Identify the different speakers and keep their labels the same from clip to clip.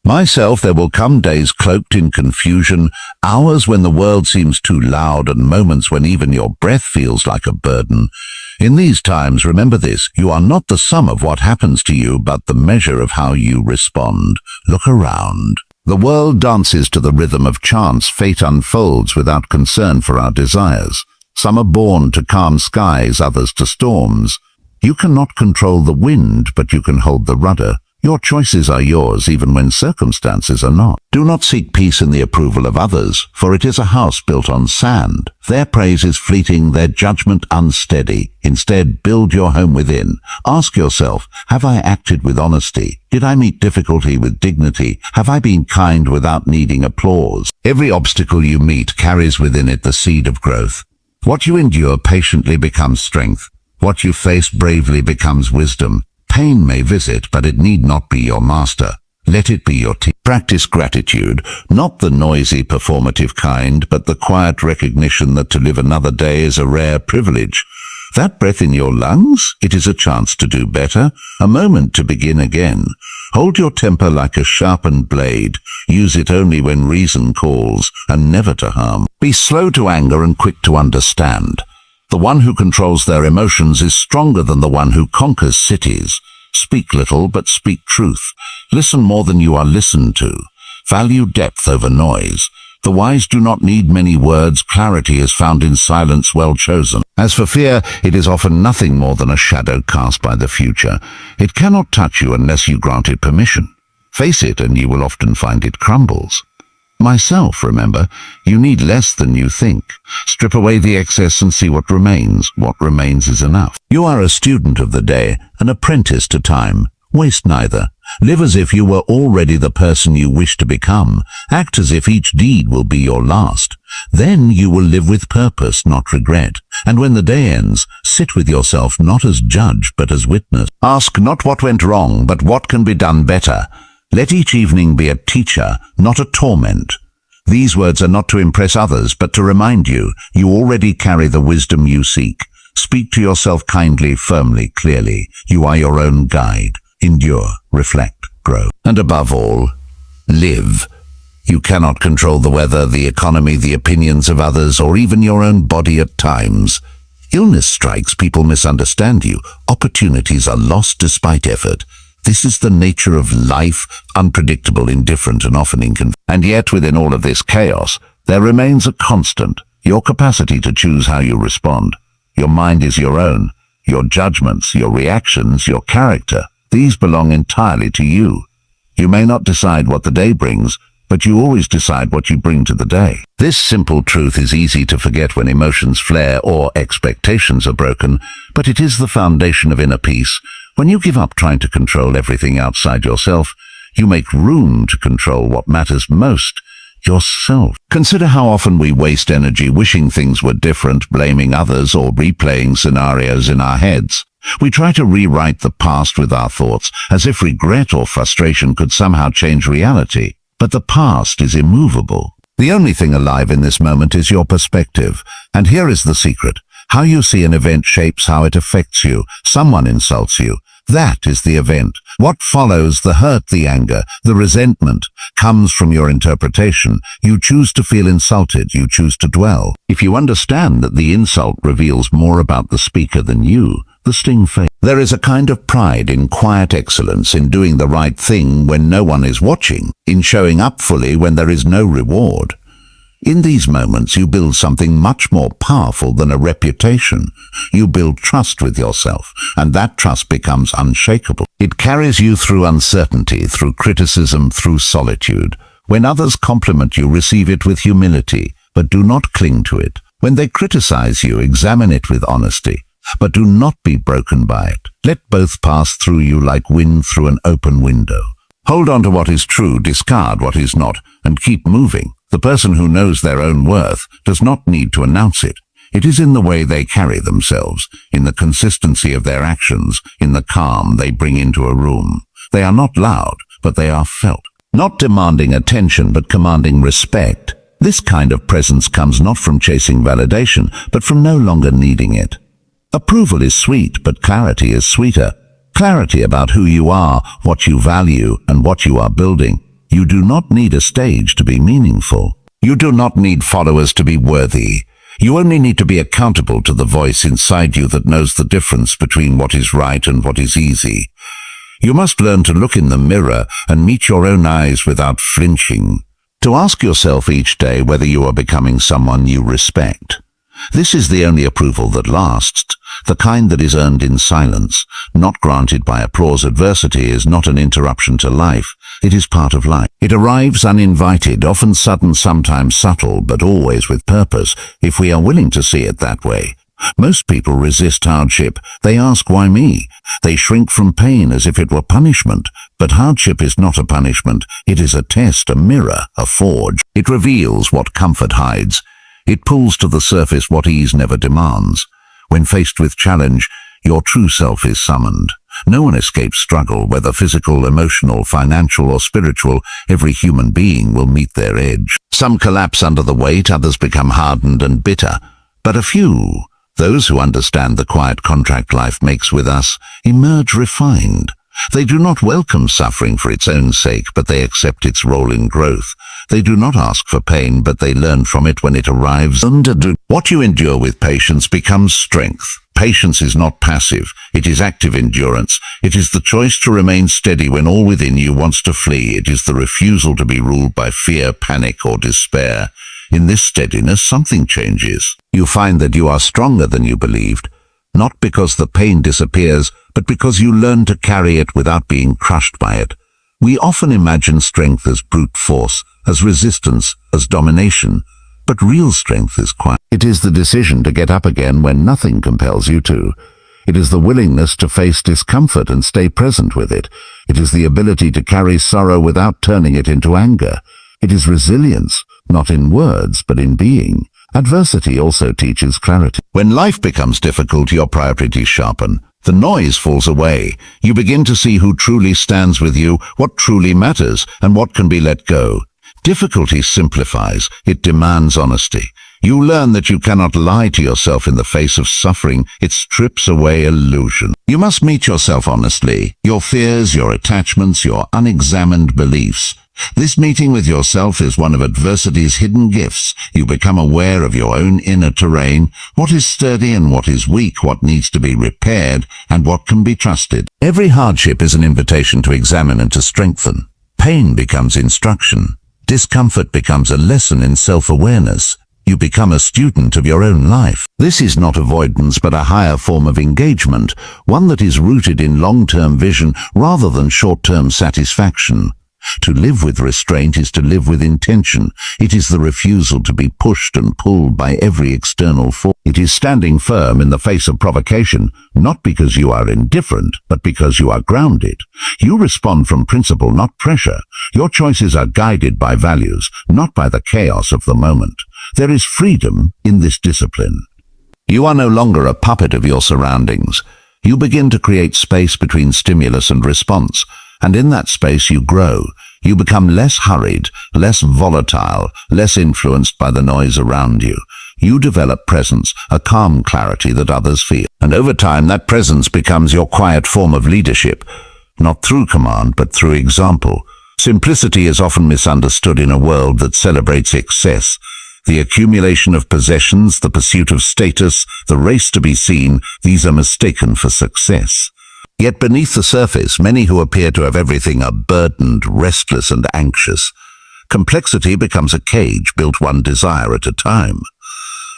Speaker 1: Myself, there will come days cloaked in confusion, hours when the world seems too loud, and moments when even your breath feels like a burden. In these times, remember this: you are not the sum of what happens to you, but the measure of how you respond. Look around. The world dances to the rhythm of chance. Fate unfolds without concern for our desires. Some are born to calm skies, others to storms. You cannot control the wind, but you can hold the rudder. Your choices are yours even when circumstances are not. Do not seek peace in the approval of others, for it is a house built on sand. Their praise is fleeting, their judgment unsteady. Instead, build your home within. Ask yourself, have I acted with honesty? Did I meet difficulty with dignity? Have I been kind without needing applause? Every obstacle you meet carries within it the seed of growth. What you endure patiently becomes strength. What you face bravely becomes wisdom. Pain may visit, but it need not be your master. Let it be your teacher. Practice gratitude, not the noisy, performative kind, but the quiet recognition that to live another day is a rare privilege. That breath in your lungs, it is a chance to do better, a moment to begin again. Hold your temper like a sharpened blade. Use it only when reason calls, and never to harm. Be slow to anger and quick to understand. The one who controls their emotions is stronger than the one who conquers cities. Speak little, but speak truth. Listen more than you are listened to. Value depth over noise. The wise do not need many words. Clarity is found in silence well chosen. As for fear, it is often nothing more than a shadow cast by the future. It cannot touch you unless you grant it permission. Face it, and you will often find it crumbles. Myself, remember, you need less than you think. Strip away the excess and see what remains. What remains is enough. You are a student of the day, an apprentice to time. Waste neither. Live as if you were already the person you wish to become. Act as if each deed will be your last. Then you will live with purpose, not regret. And when the day ends, sit with yourself not as judge, but as witness. Ask not what went wrong, but what can be done better. Let each evening be a teacher, not a torment. These words are not to impress others, but to remind you, you already carry the wisdom you seek. Speak to yourself kindly, firmly, clearly. You are your own guide. Endure, reflect, grow. And above all, live. You cannot control the weather, the economy, the opinions of others, or even your own body at times. Illness strikes, people misunderstand you. Opportunities are lost despite effort. This is the nature of life, unpredictable, indifferent, and often inconvenient. And yet, within all of this chaos, there remains a constant, your capacity to choose how you respond. Your mind is your own. Your judgments, your reactions, your character, these belong entirely to you. You may not decide what the day brings, but you always decide what you bring to the day. This simple truth is easy to forget when emotions flare or expectations are broken, but it is the foundation of inner peace. When you give up trying to control everything outside yourself, you make room to control what matters most, yourself. Consider how often we waste energy wishing things were different, blaming others, or replaying scenarios in our heads. We try to rewrite the past with our thoughts, as if regret or frustration could somehow change reality. But the past is immovable. The only thing alive in this moment is your perspective. And here is the secret. How you see an event shapes how it affects you. Someone insults you. That is the event. What follows, the hurt, the anger, the resentment, comes from your interpretation. You choose to feel insulted. You choose to dwell. If you understand that the insult reveals more about the speaker than you, the sting fades. There is a kind of pride in quiet excellence, in doing the right thing when no one is watching, in showing up fully when there is no reward. In these moments, you build something much more powerful than a reputation. You build trust with yourself, and that trust becomes unshakable. It carries you through uncertainty, through criticism, through solitude. When others compliment you, receive it with humility, but do not cling to it. When they criticize you, examine it with honesty, but do not be broken by it. Let both pass through you like wind through an open window. Hold on to what is true, discard what is not, and keep moving. The person who knows their own worth does not need to announce it. It is in the way they carry themselves, in the consistency of their actions, in the calm they bring into a room. They are not loud, but they are felt. Not demanding attention, but commanding respect. This kind of presence comes not from chasing validation, but from no longer needing it. Approval is sweet, but clarity is sweeter. Clarity about who you are, what you value, and what you are building. You do not need a stage to be meaningful. You do not need followers to be worthy. You only need to be accountable to the voice inside you that knows the difference between what is right and what is easy. You must learn to look in the mirror and meet your own eyes without flinching. To ask yourself each day whether you are becoming someone you respect. This is the only approval that lasts, the kind that is earned in silence, not granted by applause. Adversity is not an interruption to life, it is part of life. It arrives uninvited, often sudden, sometimes subtle, but always with purpose, if we are willing to see it that way. Most people resist hardship. They ask, why me? They shrink from pain as if it were punishment. But hardship is not a punishment. It is a test, a mirror, a forge. It reveals what comfort hides. It pulls to the surface what ease never demands. When faced with challenge, your true self is summoned. No one escapes struggle, whether physical, emotional, financial, or spiritual. Every human being will meet their edge. Some collapse under the weight, others become hardened and bitter. But a few, those who understand the quiet contract life makes with us, emerge refined. They do not welcome suffering for its own sake, but they accept its role in growth. They do not ask for pain, but they learn from it when it arrives. What you endure with patience becomes strength. Patience is not passive. It is active endurance. It is the choice to remain steady when all within you wants to flee. It is the refusal to be ruled by fear, panic, or despair. In this steadiness, something changes. You find that you are stronger than you believed, not because the pain disappears, but because you learn to carry it without being crushed by it. We often imagine strength as brute force, as resistance, as domination, but real strength is quiet. It is the decision to get up again when nothing compels you to. It is the willingness to face discomfort and stay present with it. It is the ability to carry sorrow without turning it into anger. It is resilience, not in words, but in being. Adversity also teaches clarity. When life becomes difficult, your priorities sharpen. The noise falls away. You begin to see who truly stands with you, what truly matters, and what can be let go. Difficulty simplifies. It demands honesty. You learn that you cannot lie to yourself in the face of suffering. It strips away illusion. You must meet yourself honestly, your fears, your attachments, your unexamined beliefs. This meeting with yourself is one of adversity's hidden gifts. You become aware of your own inner terrain, what is sturdy and what is weak, what needs to be repaired, and what can be trusted. Every hardship is an invitation to examine and to strengthen. Pain becomes instruction. Discomfort becomes a lesson in self-awareness. You become a student of your own life. This is not avoidance, but a higher form of engagement, one that is rooted in long-term vision rather than short-term satisfaction. To live with restraint is to live with intention. It is the refusal to be pushed and pulled by every external force. It is standing firm in the face of provocation, not because you are indifferent, but because you are grounded. You respond from principle, not pressure. Your choices are guided by values, not by the chaos of the moment. There is freedom in this discipline. You are no longer a puppet of your surroundings. You begin to create space between stimulus and response. And in that space you grow. You become less hurried, less volatile, less influenced by the noise around you. You develop presence, a calm clarity that others feel. And over time that presence becomes your quiet form of leadership, not through command but through example. Simplicity is often misunderstood in a world that celebrates excess. The accumulation of possessions, the pursuit of status, the race to be seen, these are mistaken for success. Yet beneath the surface, many who appear to have everything are burdened, restless, and anxious. Complexity becomes a cage built one desire at a time.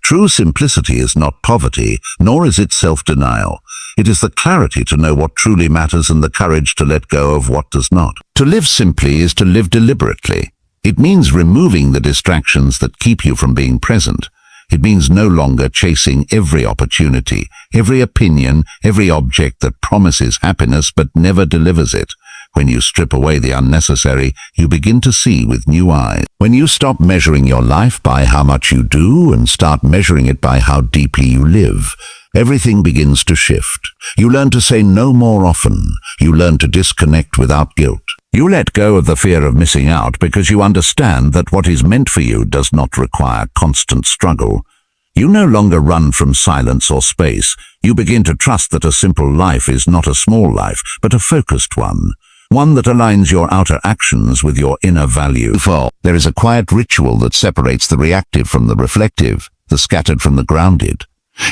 Speaker 1: True simplicity is not poverty, nor is it self-denial. It is the clarity to know what truly matters and the courage to let go of what does not. To live simply is to live deliberately. It means removing the distractions that keep you from being present. It means no longer chasing every opportunity, every opinion, every object that promises happiness but never delivers it. When you strip away the unnecessary, you begin to see with new eyes. When you stop measuring your life by how much you do and start measuring it by how deeply you live, everything begins to shift. You learn to say no more often. You learn to disconnect without guilt. You let go of the fear of missing out because you understand that what is meant for you does not require constant struggle. You no longer run from silence or space. You begin to trust that a simple life is not a small life, but a focused one. one that aligns your outer actions with your inner value. 4. There is a quiet ritual that separates the reactive from the reflective, the scattered from the grounded.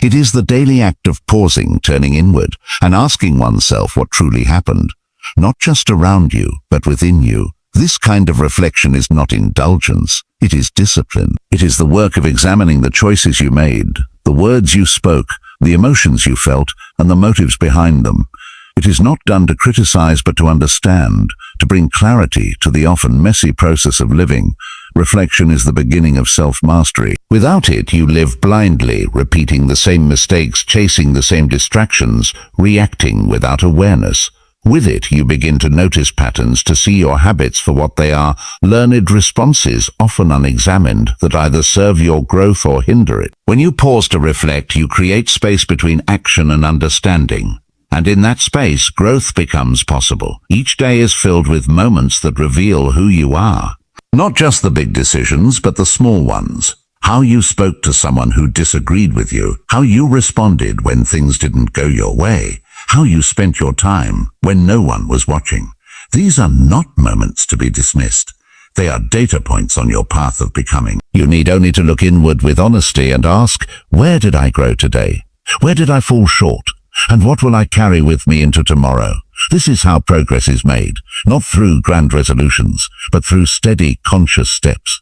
Speaker 1: It is the daily act of pausing, turning inward, and asking oneself what truly happened, not just around you, but within you. This kind of reflection is not indulgence, it is discipline. It is the work of examining the choices you made, the words you spoke, the emotions you felt, and the motives behind them. It is not done to criticize but to understand, to bring clarity to the often messy process of living. Reflection is the beginning of self-mastery. Without it, you live blindly, repeating the same mistakes, chasing the same distractions, reacting without awareness. With it, you begin to notice patterns, to see your habits for what they are, learned responses, often unexamined, that either serve your growth or hinder it. When you pause to reflect, you create space between action and understanding. And in that space, growth becomes possible. Each day is filled with moments that reveal who you are. Not just the big decisions, but the small ones. How you spoke to someone who disagreed with you, how you responded when things didn't go your way, how you spent your time when no one was watching. These are not moments to be dismissed. They are data points on your path of becoming. You need only to look inward with honesty and ask, where did I grow today? Where did I fall short? And what will I carry with me into tomorrow? This is how progress is made, not through grand resolutions, but through steady, conscious steps.